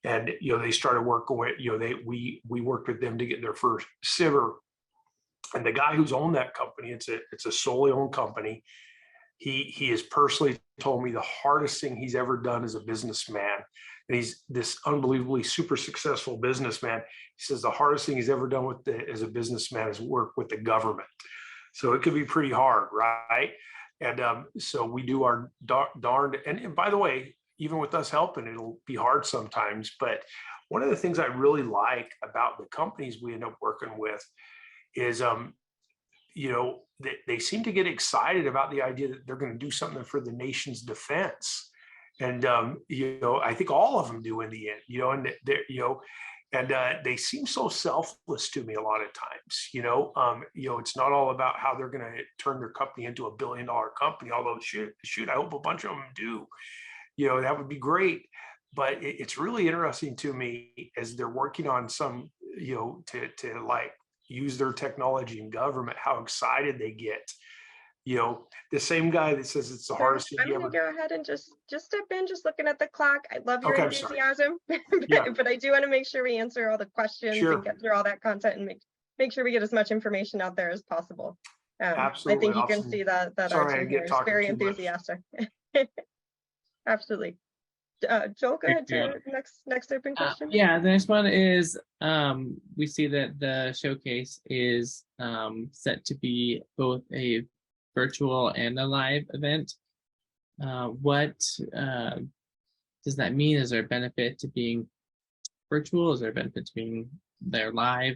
And they started working with, we worked with them to get their first SIVR. And the guy who's owned that company, it's a solely owned company. He has personally told me the hardest thing he's ever done as a businessman, and he's this unbelievably super successful businessman. He says the hardest thing he's ever done as a businessman is work with the government. So it could be pretty hard, right? And so we do our darned. And by the way, even with us helping, it'll be hard sometimes. But one of the things I really like about the companies we end up working with is, they seem to get excited about the idea that they're going to do something for the nation's defense. And, I think all of them do in the end, and they seem so selfless to me a lot of times, it's not all about how they're going to turn their company into a $1 billion company, although shoot, I hope a bunch of them do. That would be great. But it's really interesting to me as they're working on some, to like use their technology in government, how excited they get, You know, the same guy that says it's the
Sir,
hardest thing
I'm
you
gonna
ever.
go ahead and just step in, just looking at the clock. I love your
Okay, I'm sorry.
enthusiasm,
Yeah.
but I do want to make sure we answer all the questions
Sure.
and get through all that content and make sure we get as much information out there as possible. I
Absolutely.
think you can
Awesome.
see that our
Sorry, I
team
get
here is
talking
very
too much.
enthusiastic. Absolutely. Joel, go ahead to next open question.
Yeah, the next one is we see that the showcase is set to be both a virtual and a live event. What does that mean? Is there a benefit to being virtual? Is there a benefit to being there live?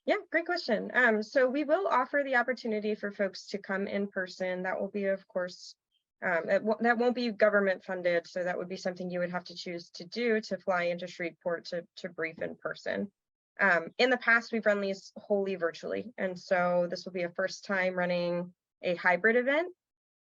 Yeah, great question. So we will offer the opportunity for folks to come in person. That will be, of course, that won't be government funded. So that would be something you would have to choose to do, to fly into Shreveport to brief in person. In the past, we've run these wholly virtually. And so this will be a first time running a hybrid event.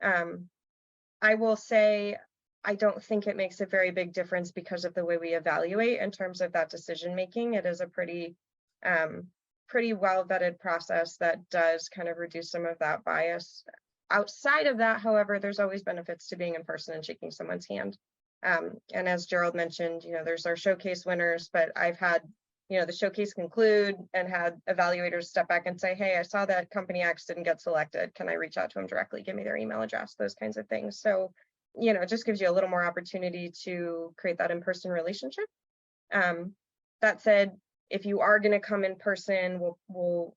I will say, I don't think it makes a very big difference because of the way we evaluate in terms of that decision making. It is a pretty well vetted process that does kind of reduce some of that bias. Outside of that, however, there's always benefits to being in person and shaking someone's hand. And as Gerald mentioned, there's our showcase winners, but I've had, the showcase conclude and had evaluators step back and say, hey, I saw that company X didn't get selected. Can I reach out to them directly? Give me their email address, those kinds of things. So, it just gives you a little more opportunity to create that in-person relationship. That said, if you are going to come in person, we'll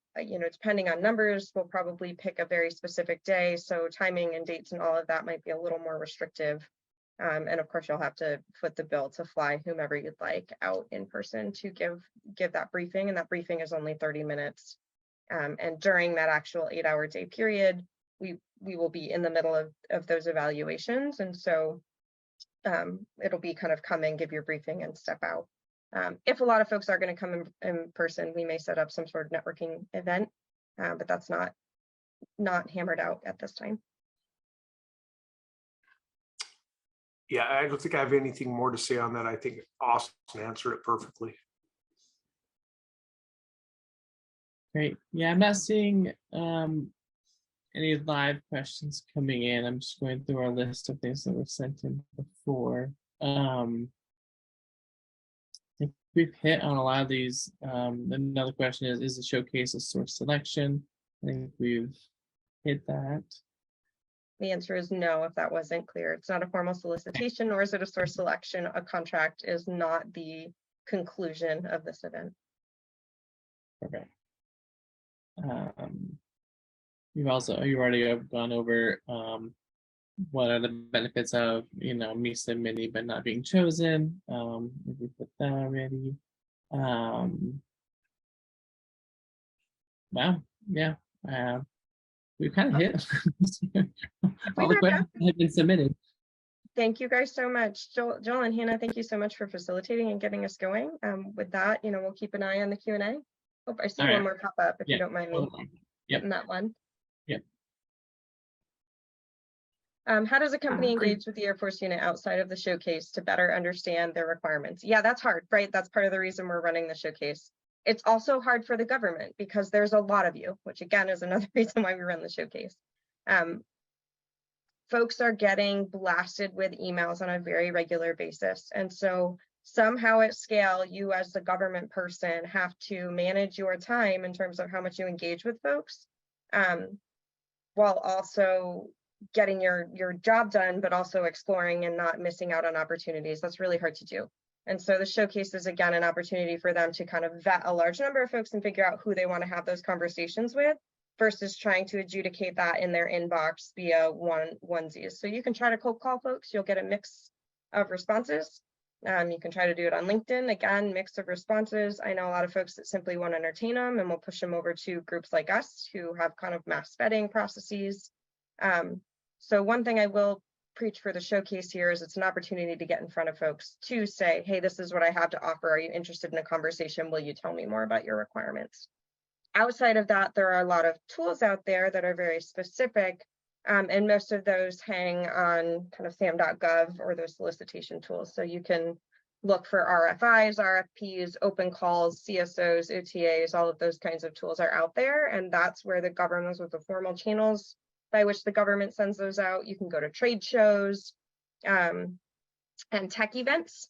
depending on numbers, we'll probably pick a very specific day. So timing and dates and all of that might be a little more restrictive. And of course, you'll have to foot the bill to fly whomever you'd like out in person to give that briefing. And that briefing is only 30 minutes. And during that actual 8-hour day period, we will be in the middle of those evaluations. And so it'll be kind of come in, give your briefing and step out. If a lot of folks are going to come in person, we may set up some sort of networking event, but that's not hammered out at this time.
Yeah, I don't think I have anything more to say on that. I think Austin answered it perfectly.
Great. Yeah, I'm not seeing any live questions coming in. I'm just going through our list of things that were sent in before. I think we've hit on a lot of these. Another question is the showcase a source selection? I think we've hit that.
The answer is no, if that wasn't clear. It's not a formal solicitation, nor is it a source selection. A contract is not the conclusion of this event.
Okay. You've already gone over what are the benefits of me submitting but not being chosen. We put that already. Wow, yeah. We've kind of hit all the questions that have been submitted.
Thank you guys so much. Joel and Hannah, thank you so much for facilitating and getting us going. With that, we'll keep an eye on the Q&A. Oh, I see one more pop up, if you don't mind me getting that one.
Yep.
How does a company engage with the Air Force unit outside of the showcase to better understand their requirements? Yeah, that's hard, right? That's part of the reason we're running the showcase. It's also hard for the government because there's a lot of you, which again is another reason why we run the showcase. Folks are getting blasted with emails on a very regular basis. And so somehow at scale, you as the government person have to manage your time in terms of how much you engage with folks, while also getting your job done, but also exploring and not missing out on opportunities. That's really hard to do. And so the showcase is, again, an opportunity for them to kind of vet a large number of folks and figure out who they want to have those conversations with versus trying to adjudicate that in their inbox via onesies. So you can try to cold call folks. You'll get a mix of responses. You can try to do it on LinkedIn. Again, mix of responses. I know a lot of folks that simply want to entertain them and we'll push them over to groups like us who have kind of mass vetting processes. So one thing I will preach for the showcase here is it's an opportunity to get in front of folks to say, hey, this is what I have to offer. Are you interested in a conversation? Will you tell me more about your requirements? Outside of that, there are a lot of tools out there that are very specific, and most of those hang on kind of sam.gov or those solicitation tools. So you can look for RFIs, RFPs, open calls, CSOs, OTAs, all of those kinds of tools are out there. And that's where the governments with the formal channels by which the government sends those out. You can go to trade shows and tech events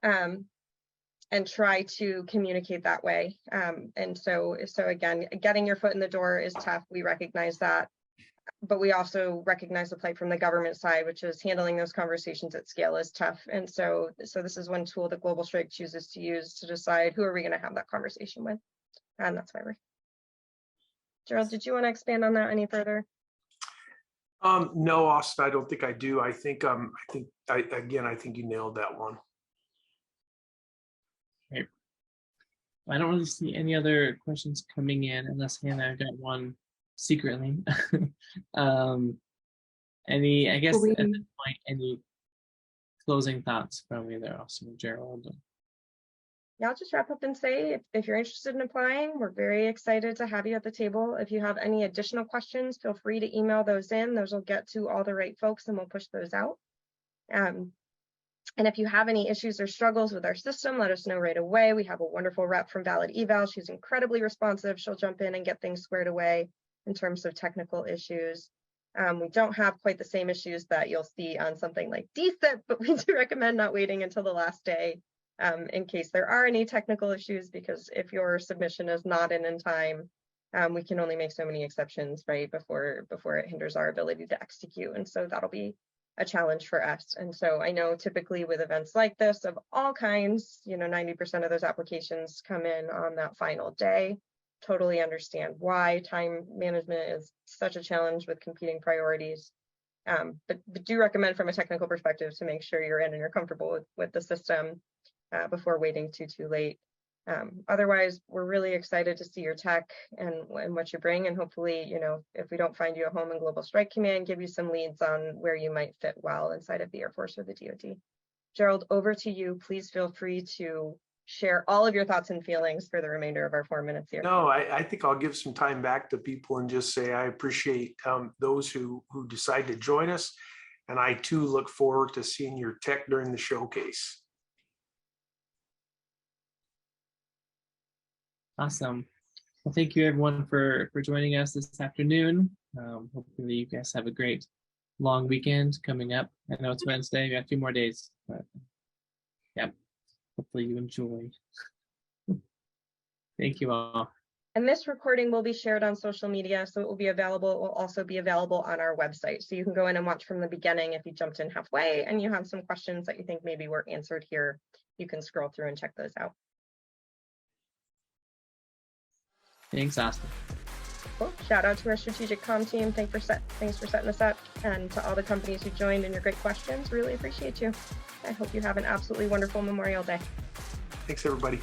and try to communicate that way. And so again, getting your foot in the door is tough. We recognize that. But we also recognize the plight from the government side, which is handling those conversations at scale is tough. And so this is one tool that Global Strike chooses to use to decide who are we going to have that conversation with. And that's why we're. Gerald, did you want to expand on that any further?
No, Austin, I don't think I do. I think I think you nailed that one.
Great. I don't really see any other questions coming in unless Hannah got one secretly. I guess at this point, any closing thoughts from either Austin or Gerald?
Yeah, I'll just wrap up and say, if you're interested in applying, we're very excited to have you at the table. If you have any additional questions, feel free to email those in. Those will get to all the right folks and we'll push those out. And if you have any issues or struggles with our system, let us know right away. We have a wonderful rep from Valid Eval. She's incredibly responsive. She'll jump in and get things squared away in terms of technical issues. We don't have quite the same issues that you'll see on something like DSIP, but we do recommend not waiting until the last day in case there are any technical issues, because if your submission is not in time, we can only make so many exceptions, right, before it hinders our ability to execute. And so that'll be a challenge for us. And so I know typically with events like this of all kinds, 90% of those applications come in on that final day. Totally understand why. Time management is such a challenge with competing priorities. But do recommend from a technical perspective to make sure you're in and you're comfortable with the system before waiting too late. Otherwise, we're really excited to see your tech and what you bring. And hopefully, if we don't find you a home in Global Strike Command, give you some leads on where you might fit well inside of the Air Force or the DoD. Gerald, over to you. Please feel free to share all of your thoughts and feelings for the remainder of our 4 minutes here.
No, I think I'll give some time back to people and just say I appreciate those who decide to join us. And I too look forward to seeing your tech during the showcase.
Awesome. Well, thank you everyone for joining us this afternoon. Hopefully you guys have a great long weekend coming up. I know it's Wednesday, we got 2 more days, but yeah, hopefully you enjoy. Thank you all.
And this recording will be shared on social media, so it will be available. It will also be available on our website. So you can go in and watch from the beginning if you jumped in halfway and you have some questions that you think maybe were answered here. You can scroll through and check those out.
Thanks, Austin.
Cool. Shout out to our strategic comm team. Thanks for setting this up, and to all the companies who joined and your great questions. Really appreciate you. I hope you have an absolutely wonderful Memorial Day.
Thanks, everybody.